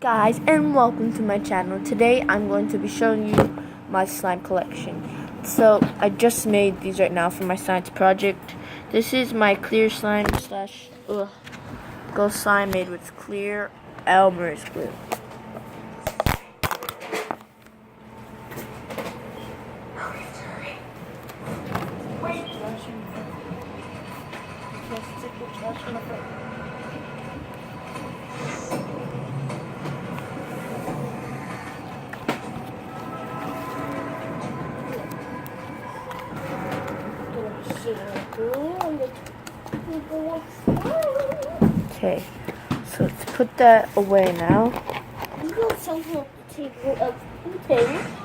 Guys, and welcome to my channel. Today I'm going to be showing you my slime collection. So I just made these right now for my science project. This is my clear slime slash ghost slime made with clear Elmer's glue. Okay, so let's put that away now.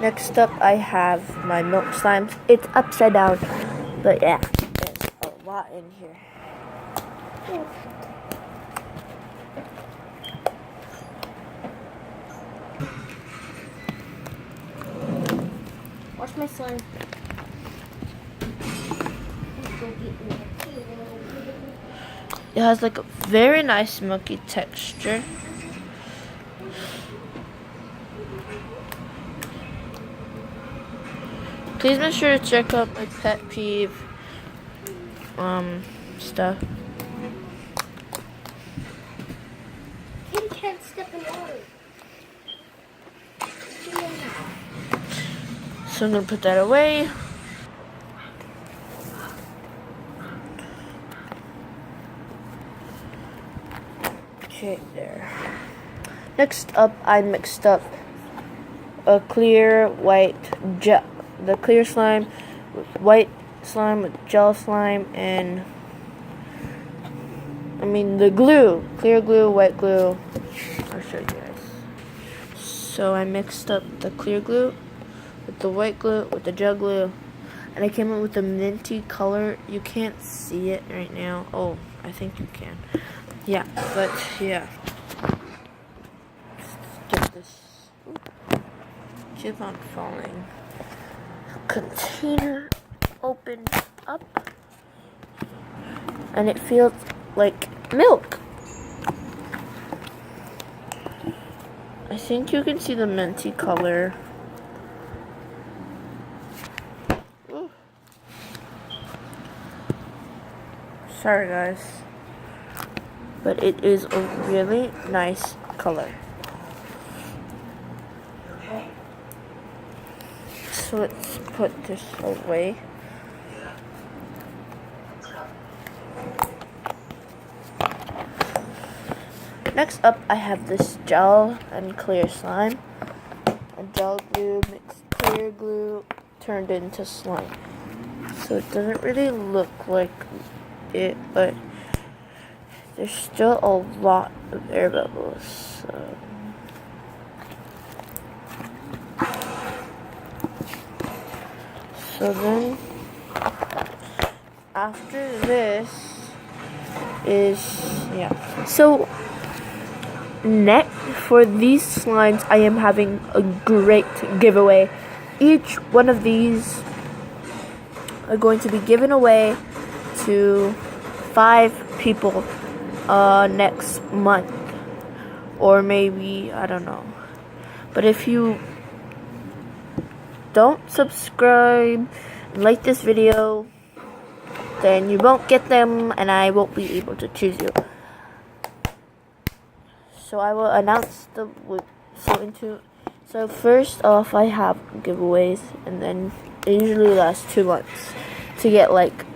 Next up, I have my milk slimes. It's upside down, but yeah, there's a lot in here. Watch my slime. It has like a very nice milky texture. Please make sure to check out my pet peeve stuff. Kitty can't step in water. So I'm gonna put that away. Okay, there. Next up, I mixed up a clear white gel, the clear slime with white slime with gel slime, and the glue, clear glue, white glue. I'll show you guys. So I mixed up the clear glue with the white glue with the gel glue, and I came up with a minty color. You can't see it right now. Oh, I think you can. Yeah, but yeah. Let's get this. Keep on falling. Container opened up, and it feels like milk. I think you can see the minty color. Ooh. Sorry guys, but it is a really nice color. So let's put this away. Next up, I have this gel and clear slime. A gel glue mixed clear glue turned into slime. So it doesn't really look like it, but there's still a lot of air bubbles. So then, after this is, So, next, for these slimes, I am having a great giveaway. Each one of these are going to be given away to 5 people next month. Or maybe, I don't know. But if you don't subscribe and like this video, then you won't get them and I won't be able to choose you. So I will announce the so first off, I have giveaways, and then it usually lasts 2 months to get like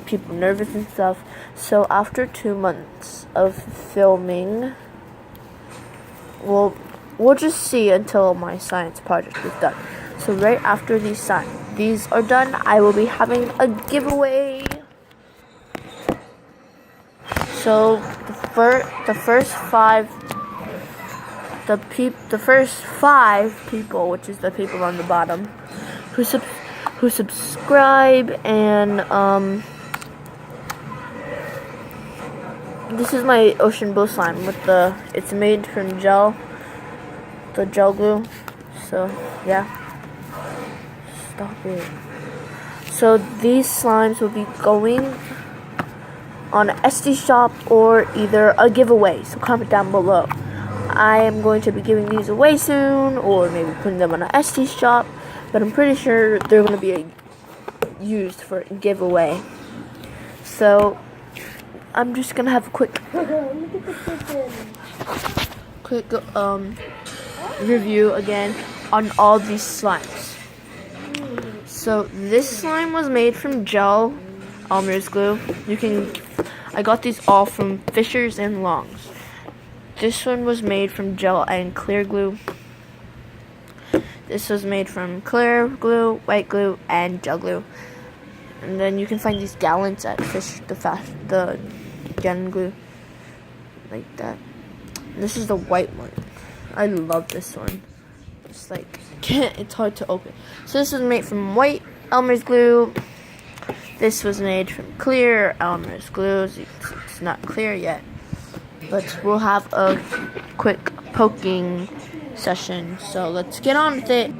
people nervous and stuff. So after 2 months of filming, we'll just see until my science project is done. So right after these are done, I will be having a giveaway. So the first five people, which is the people on the bottom, who subscribe, and this is my ocean blue slime with it's made from the gel glue. So yeah. Stop it. So these slimes will be going on an SD shop or either a giveaway. So comment down below. I am going to be giving these away soon, or maybe putting them on an SD shop, but I'm pretty sure they're going to be used for a giveaway. So I'm just going to have a quick review again on all these slimes. So this slime was made from gel Elmer's glue. I got these all from Fisher's and Long's. This one was made from gel and clear glue. This was made from clear glue, white glue, and gel glue. And then you can find these gallons at the gallon glue, like that. And this is the white one. I love this one. It's like it's hard to open. So this was made from white Elmer's glue. This was made from clear Elmer's glue. It's not clear yet, but we'll have a quick poking session. So let's get on with it.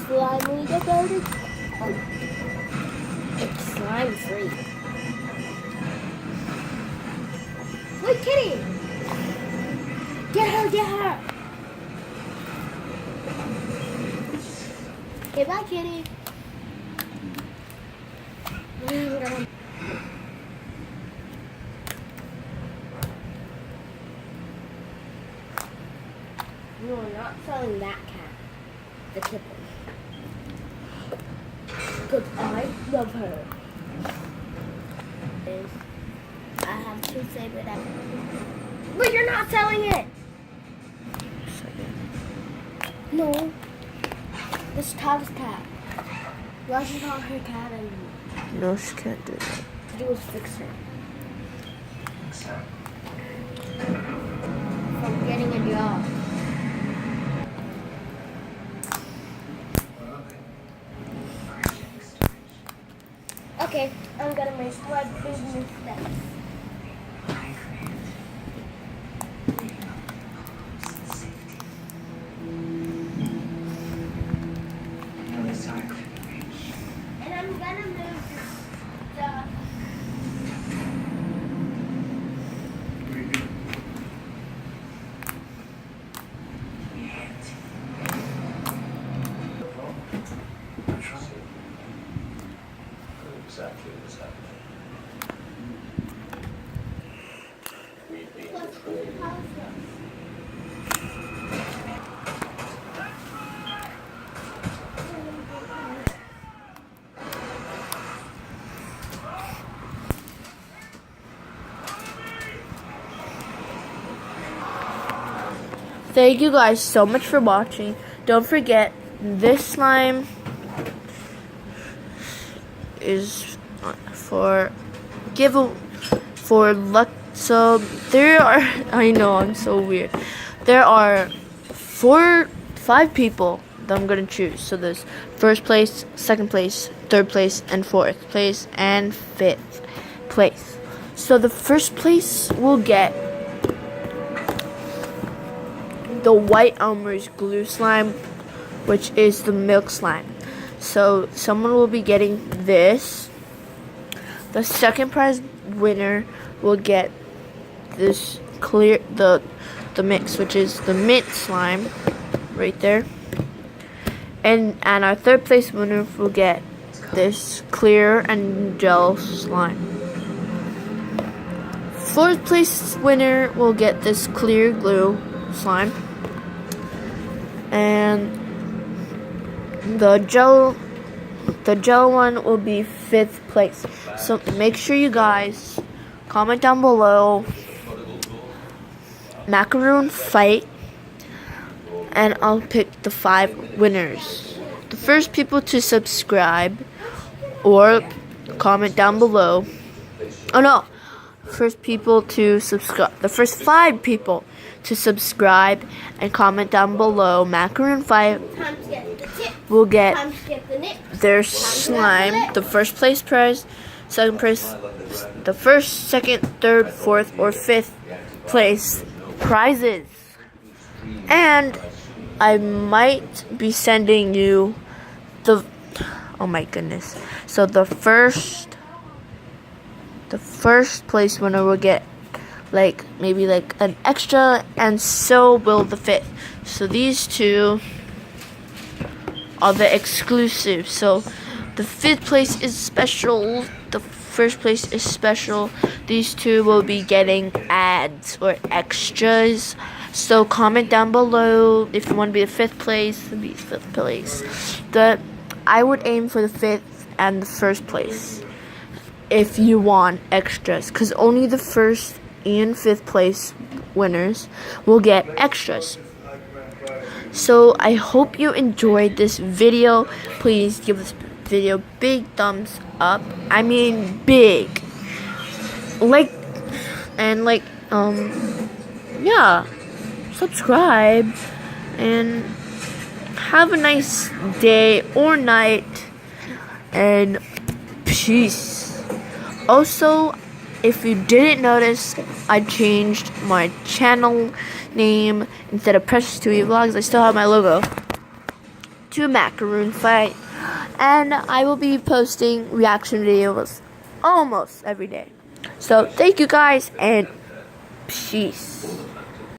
Slimy decorated. It's slime free. Wait, Kitty! Get her, get her! Okay, bye, Kitty. No, I'm not selling that cat. The kitten. Because I love her. I have to save it up. But you're not selling it! No. This Tom's cat. Why should call her cat and No, she can't do that. do is fix her. From getting a job. Okay, I'm gonna make my business steps. And I'm gonna move this stuff. Exactly what's happening. Thank you guys so much for watching. Don't forget, this slime is for luck. So there are, I know I'm so weird. There are 5 people that I'm gonna choose. So there's first place, second place, third place, and fourth place, and fifth place. So the first place will get the white Elmer's glue slime, which is the milk slime. So someone will be getting this. The second prize winner will get this the mix, which is the mint slime right there. And our third place winner will get this clear and gel slime. Fourth place winner will get this clear glue slime. And the gel one will be 5th place. So make sure you guys comment down below macaroon fight, and I'll pick the 5 winners. The first people to subscribe or comment down below. Oh no. First people to subscribe. The first 5 people to subscribe and comment down below macaroon fight will get their slime, the first place prize, second place, the first, second, third, fourth, or fifth place prizes. And I might be sending you the, oh my goodness. So the first place winner will get like maybe like an extra, and so will the fifth. So these two are the exclusive. So the fifth place is special. The first place is special. These two will be getting ads or extras. So comment down below if you want to be the fifth place. Be fifth place. I would aim for the fifth and the first place if you want extras, because only the first and fifth place winners will get extras. So I hope you enjoyed this video. Please give this video big thumbs up. I mean big. Yeah. Subscribe and have a nice day or night, and peace. Also, if you didn't notice, I changed my channel name. Instead of Precious 2E Vlogs, I still have my logo, to Macaroon Fight. And I will be posting reaction videos almost every day. So thank you guys, and peace.